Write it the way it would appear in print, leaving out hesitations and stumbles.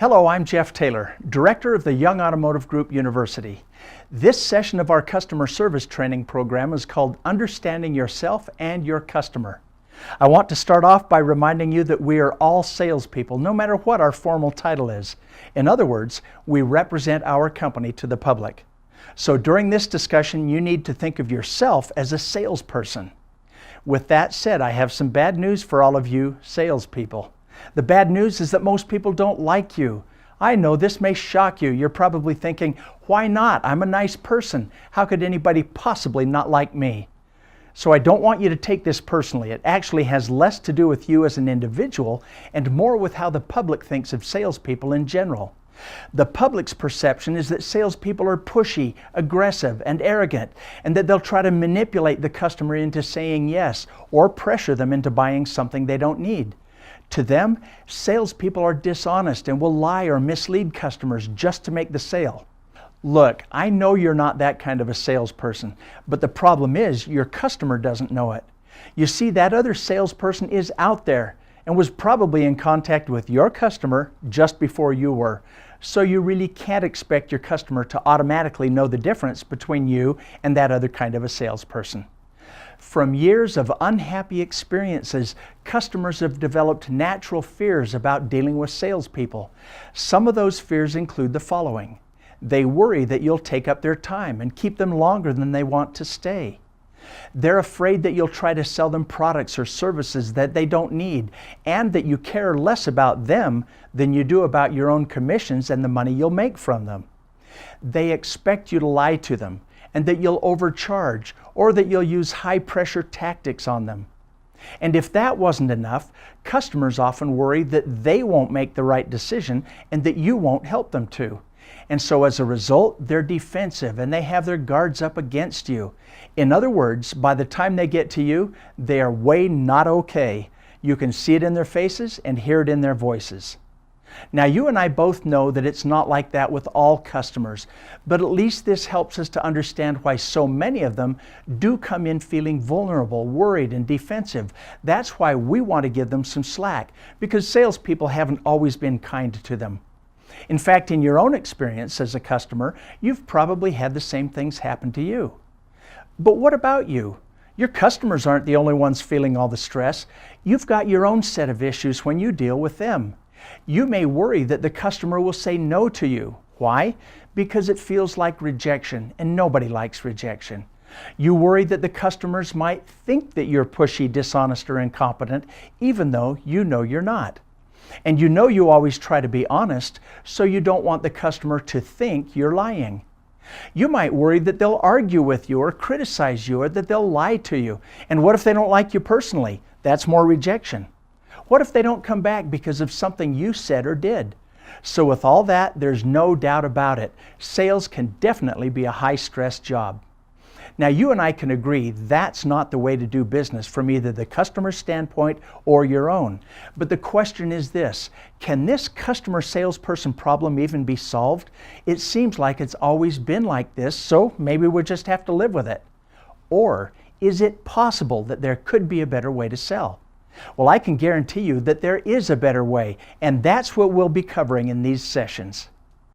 Hello, I'm Jeff Taylor, Director of the Young Automotive Group University. This session of our customer service training program is called Understanding Yourself and Your Customer. I want to start off by reminding you that we are all salespeople, no matter what our formal title is. In other words, we represent our company to the public. So during this discussion, you need to think of yourself as a salesperson. With that said, I have some bad news for all of you salespeople. The bad news is that most people don't like you. I know this may shock you. You're probably thinking, why not? I'm a nice person. How could anybody possibly not like me? So I don't want you to take this personally. It actually has less to do with you as an individual and more with how the public thinks of salespeople in general. The public's perception is that salespeople are pushy, aggressive, and arrogant, and that they'll try to manipulate the customer into saying yes or pressure them into buying something they don't need. To them, salespeople are dishonest and will lie or mislead customers just to make the sale. Look, I know you're not that kind of a salesperson, but the problem is your customer doesn't know it. You see, that other salesperson is out there and was probably in contact with your customer just before you were. So you really can't expect your customer to automatically know the difference between you and that other kind of a salesperson. From years of unhappy experiences, customers have developed natural fears about dealing with salespeople. Some of those fears include the following. They worry that you'll take up their time and keep them longer than they want to stay. They're afraid that you'll try to sell them products or services that they don't need, and that you care less about them than you do about your own commissions and the money you'll make from them. They expect you to lie to them, and that you'll overcharge, or that you'll use high-pressure tactics on them. And if that wasn't enough, customers often worry that they won't make the right decision and that you won't help them to. And so as a result, they're defensive and they have their guards up against you. In other words, by the time they get to you, they are way not okay. You can see it in their faces and hear it in their voices. Now, you and I both know that it's not like that with all customers, but at least this helps us to understand why so many of them do come in feeling vulnerable, worried, and defensive. That's why we want to give them some slack, because salespeople haven't always been kind to them. In fact, in your own experience as a customer, you've probably had the same things happen to you. But what about you? Your customers aren't the only ones feeling all the stress. You've got your own set of issues when you deal with them. You may worry that the customer will say no to you. Why? Because it feels like rejection, and nobody likes rejection. You worry that the customers might think that you're pushy, dishonest, or incompetent, even though you know you're not. And you know you always try to be honest, so you don't want the customer to think you're lying. You might worry that they'll argue with you or criticize you, or that they'll lie to you. And what if they don't like you personally? That's more rejection. What if they don't come back because of something you said or did? So with all that, there's no doubt about it. Sales can definitely be a high-stress job. Now, you and I can agree that's not the way to do business from either the customer's standpoint or your own. But the question is this: can this customer salesperson problem even be solved? It seems like it's always been like this, so maybe we'll just have to live with it. Or is it possible that there could be a better way to sell? Well, I can guarantee you that there is a better way, and that's what we'll be covering in these sessions.